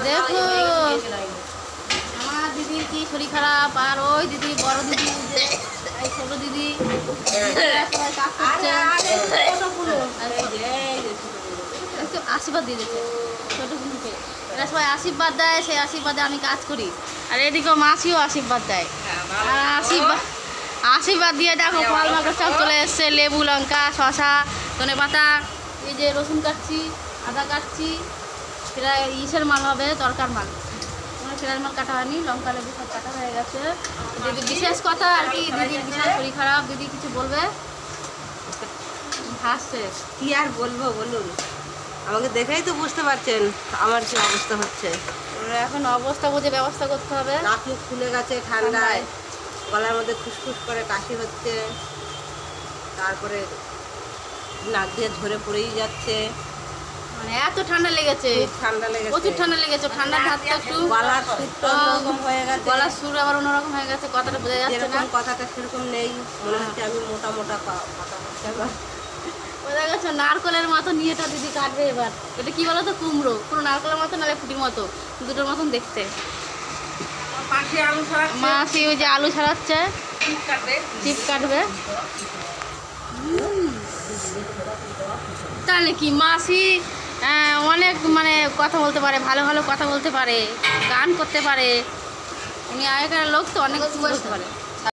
দেখো আমার দিদির কি শরীর খারাপ, আর ওই দিদি বড় দিদি এই ছোট দিদি আশীর্বাদ দিয়ে দিচ্ছে ছোট দিদিকে। এরা সবাই আশীর্বাদ দেয়, সেই আশীর্বাদে আমি কাজ করি। আর এদিকে মাসিও আশীর্বাদ দেয়। আর আশীর্বাদ দিয়ে দেখো ফল মাকড় সব চলে এসছে, লেবু লঙ্কা শশা ধনে পাতা, এই যে রসুন কাটছি আদা কাটছি। সেটা ইসের মাল হবে, তরকার মাল। সেটার মাল কাটা হয়নি, লঙ্কা লেবু সব কাটা হয়ে গেছে। দিদি বিশেষ কথা আর কি, দিদির বিশেষ শরীর খারাপ। দিদি কিছু বলবে? হাসছে। কি আর বলবো বলুন, আমাকে দেখেই তো বুঝতে পারছেন আমার কি অবস্থা হচ্ছে। এখন অবস্থা বুঝে ব্যবস্থা করতে হবে। নাক মুখ ফুলে গেছে ঠান্ডায়, গলার মধ্যে খুসখুস করে কাশি হচ্ছে, তারপরে নাক দিয়ে ঝরে পড়েই যাচ্ছে। মানে এত ঠান্ডা লেগেছে, ঠান্ডা লেগেছে, প্রচুর ঠান্ডা লেগেছে। ঠান্ডার হাতটা একটু গলার সুরটা অন্যরকম হয়ে গেছে, গলার সুর আবার অন্যরকম হয়ে গেছে, কথাটা বোঝা যাচ্ছে না। কথাটা সেরকম নেই, মনে হচ্ছে আমি মোটা মোটা কথা হচ্ছে। বোঝা গেছে নারকলের মতো নিয়ে এটা দিদি কাটবে এবার। এটা কি বলো তো, কুমড়ো, পুরো নারকলের মতো নালে ফুটির মতো, দুটোর মতন দেখতে। মাসি ওই যে আলু ছাড়াচ্ছে, চিপ কাটবে। তাহলে কি মাসি অনেক মানে কথা বলতে পারে, ভালো ভালো কথা বলতে পারে, গান করতে পারে। উনি আগেকার লোক তো অনেক কিছু বলতে পারে।